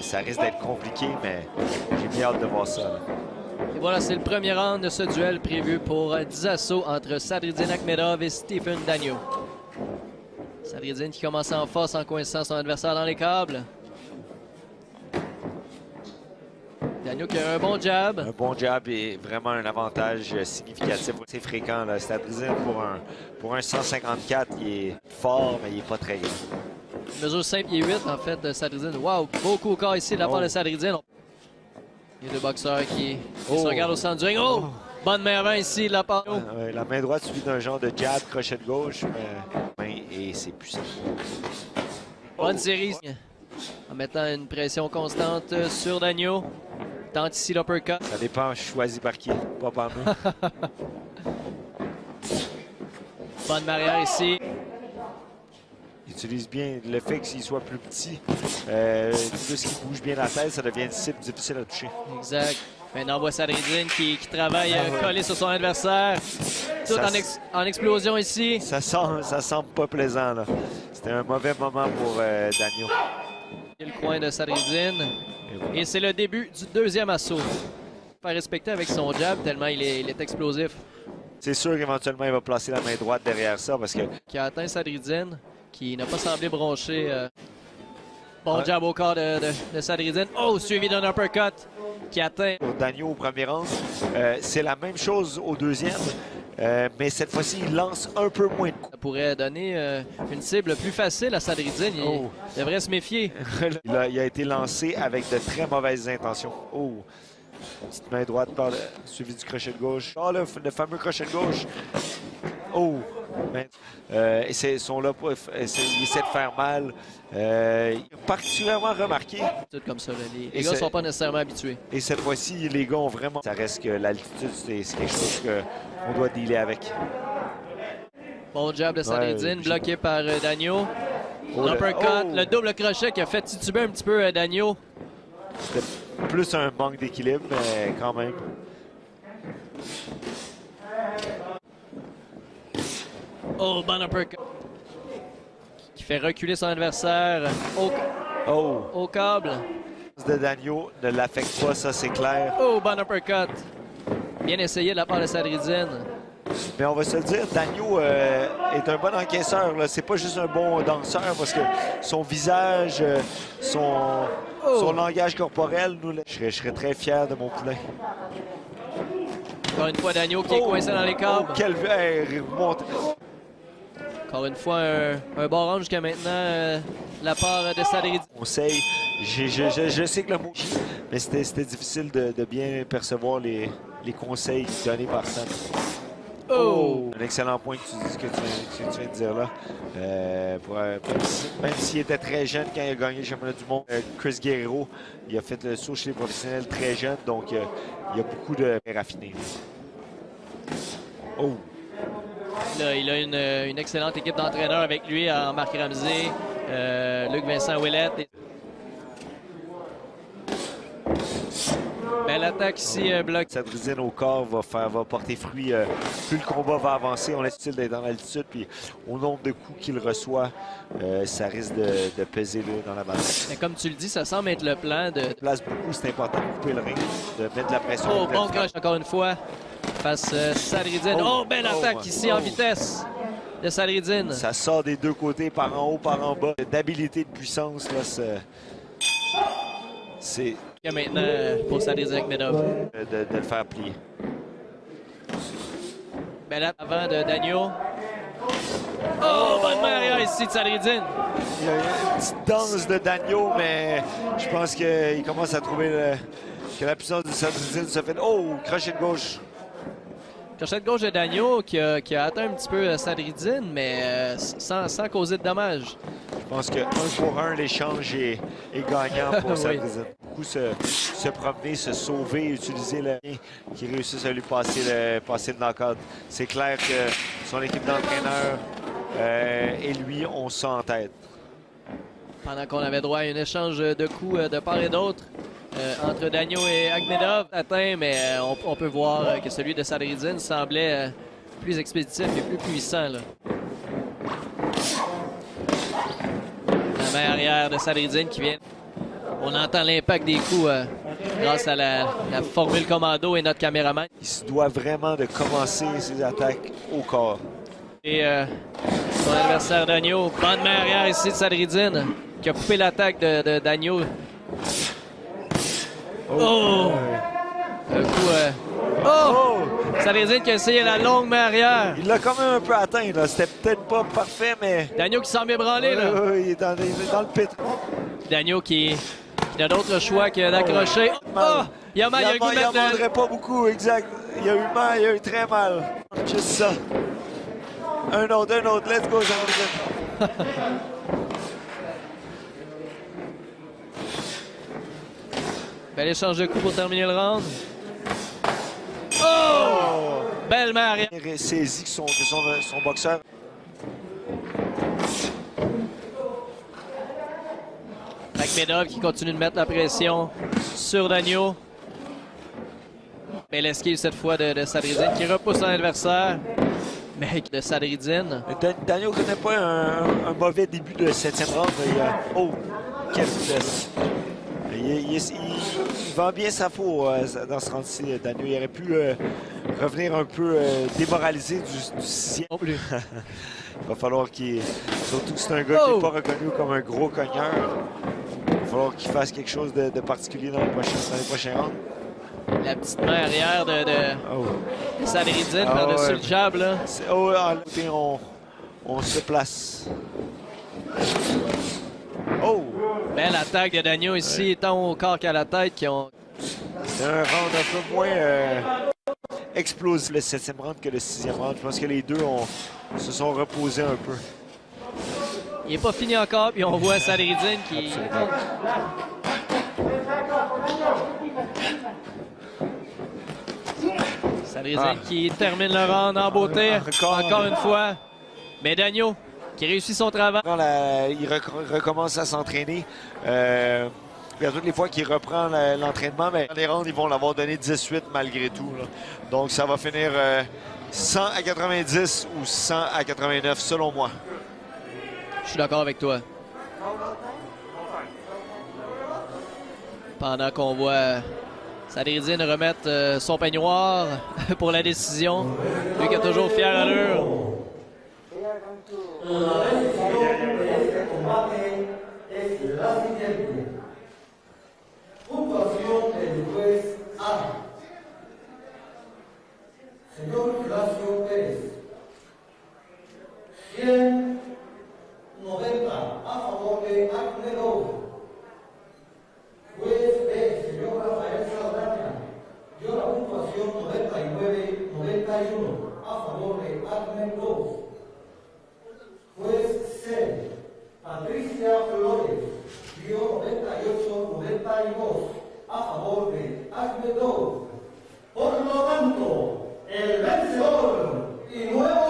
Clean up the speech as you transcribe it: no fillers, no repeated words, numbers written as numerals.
Ça risque d'être compliqué, mais j'ai bien hâte de voir ça. Là. Et voilà, c'est le premier round de ce duel prévu pour 10 assauts entre Sadriddine Akhmedov et Stephen Dagneau. Sadriddine qui commence en force en coinçant son adversaire dans les câbles. Dagneau qui a un bon jab. Un bon jab et vraiment un avantage significatif. C'est fréquent. Sadriddine, pour un 154, il est fort, mais il n'est pas très grand. Mesure 5 pieds 8 en fait de Sadriddine. Wow, beau coup au corps ici de la part de Sadriddine. Il y a deux boxeurs qui se regardent au centre du ring. Oh! Bonne main ici de la part. La main droite suivie d'un genre de jab, crochet de gauche, et c'est puissant. Bonne série. En mettant une pression constante sur Dagneau. Tente ici l'uppercut. Ça dépend, je suis choisi par qui, pas par nous. Bonne barrière ici. Il utilise bien le fait qu'il soit plus petit. Plus qu'il bouge bien la tête, ça devient une cible difficile à toucher. Exact. Maintenant, on voit Sadriddine qui travaille collé sur son adversaire. Tout en explosion ici. Ça semble pas plaisant. C'était un mauvais moment pour Dagneau. Le coin de Sadriddine. Et c'est le début du deuxième assaut. Faire respecter avec son jab tellement il est explosif. C'est sûr qu'éventuellement, il va placer la main droite derrière ça parce que... Qui a atteint Sadriddine, qui n'a pas semblé broncher. Bon jab au corps de Sadriddine. Oh, suivi d'un uppercut qui atteint. Pour Dagneau au premier round, c'est la même chose au deuxième, mais cette fois-ci, il lance un peu moins de coups. Ça pourrait donner une cible plus facile à Sadriddine. Il devrait se méfier. Il a été lancé avec de très mauvaises intentions. Oh! Petite main droite suivie du crochet de gauche. Oh, le fameux crochet de gauche. Oh! Ils sont là pour essayer de faire mal. Particulièrement remarqué. Tout comme ça, les gars ne sont pas nécessairement habitués. Et cette fois-ci, les gars ont vraiment... Ça reste que l'altitude, c'est quelque chose qu'on doit dealer avec. Bon jab de Sadriddine, bloqué par Dagneau. L'uppercut, le double crochet qui a fait tituber un petit peu Dagneau. C'était plus un manque d'équilibre, mais quand même. Oh, bon uppercut. Qui fait reculer son adversaire au câble. De Dagneau ne l'affecte pas, ça c'est clair. Oh, bon uppercut. Bien essayé de la part de Sadriddine. Mais on va se le dire, Dagneau est un bon encaisseur. C'est pas juste un bon danseur parce que son visage, son langage corporel, je serais très fier de mon poulain. Encore une fois, Dagneau qui est coincé dans les câbles. Quel remonte. Encore une fois, un bon round jusqu'à maintenant de la part de Sadriddine. Conseil, je sais que le mot, mais c'était difficile de bien percevoir les conseils donnés par Sam. Oh! Un excellent point que tu viens de dire là. Même s'il était très jeune quand il a gagné le championnat du monde, Chris Guerrero, il a fait le saut chez les professionnels très jeune, donc il y a beaucoup de raffinés. Oh! Là, il a une excellente équipe d'entraîneurs avec lui, Marc Ramsey, Luc Vincent Ouellette. Belle attaque ici, bloc. Sadriddine au corps va porter fruit. Plus le combat va avancer, on laisse utile d'être dans l'altitude, puis au nombre de coups qu'il reçoit, ça risque de peser là, dans la balance. Mais comme tu le dis, ça semble être le plan de... Place beaucoup, c'est important de couper le ring, de mettre de la pression. Oh, bon croche encore une fois, face Sadriddine. Oh, belle attaque ici en vitesse de Sadriddine. Ça sort des deux côtés, par en haut, par en bas. D'habilité, de puissance, là, c'est... Maintenant, pour Sadriddine Akhmedov. De le faire plier. Belle avant de Dagneau. Oh, bonne main arrière ici de Sadriddine. Il y a une petite danse de Dagneau, mais je pense qu'il commence à trouver que la puissance de Sadriddine se fait... Oh, crochet de gauche. Crochet de gauche de Dagneau qui a atteint un petit peu Sadriddine, mais sans causer de dommages. Je pense que 1 pour 1, l'échange est gagnant pour Sadriddine. Beaucoup se promener, se sauver, utiliser le lien qui réussissent à lui passer le knockout. C'est clair que son équipe d'entraîneurs et lui ont ça en tête. Pendant qu'on avait droit à un échange de coups de part et d'autre entre Dagneau et Akhmedov atteint, mais on peut voir que celui de Sadriddine semblait plus expéditif et plus puissant. Là. La main arrière de Sadriddine qui vient On entend l'impact des coups grâce à la formule commando et notre caméraman. Il se doit vraiment de commencer ses attaques au corps. Et son adversaire Dagno, bonne main arrière ici de Sadridine, qui a coupé l'attaque de Dagno. Oh! Un coup... Oh! Sadridine qui a essayé la longue main arrière. Il l'a quand même un peu atteint, là. C'était peut-être pas parfait, mais... Dagno qui semble ébranlé, là. il est dans le pit. Dagno qui n'a d'autre choix que d'accrocher. Oh! Il a mal, il a le goût de mettre... Il n'en vendrait pas beaucoup, exact. Il a eu mal, il a eu très mal. Juste ça. Un autre, let's go, Sadridine. Bel échange de coups pour terminer le round. Oh! Belle main arrière. Il a saisi son boxeur. Akhmedov qui continue de mettre la pression sur Dagno. Belle esquive cette fois de Sadridine qui repousse son adversaire. Mais de Sadridine. Dagno ne connaît pas un mauvais début de 7e round. Oh, quelle vitesse. Il vend bien sa peau dans ce round-ci, Dagno. Il aurait pu revenir un peu démoralisé du 6e. Il va falloir qu'il... Surtout que c'est un gars qui n'est pas reconnu comme un gros cogneur. Il va falloir qu'il fasse quelque chose de particulier dans les prochains rounds. La petite main arrière de Sadridine par-dessus le jab. Là. On se place. Oh! Belle attaque de Dagno ici, tant au corps qu'à la tête. C'est un round un peu moins explosif le 7e round que le 6e round. Je pense que les deux se sont reposés un peu. Il n'est pas fini encore, puis on voit Sadridine qui... Sadridine qui termine le round en beauté, encore une fois. Mais Dagno qui réussit son travail. Il recommence à s'entraîner. Toutes les fois qu'il reprend l'entraînement, mais dans les rounds, ils vont l'avoir donné 18 malgré tout. Là. Donc ça va finir 100 à 90 ou 100 à 89 selon moi. Je suis d'accord avec toi. Pendant qu'on voit Sadridine remettre son peignoir pour la décision. Lui qui est toujours fier à l'heure. Puntuación del juez A. Señor Horacio Pérez. 190 a favor de Akhmedov. Juez B, señor Rafael Saldaña. Dio la puntuación 99-91 a favor de Akhmedov. Juez C, Patricia Flores. Dio 98-92 a favor de Akhmedov. Por lo tanto, el vencedor y nuevo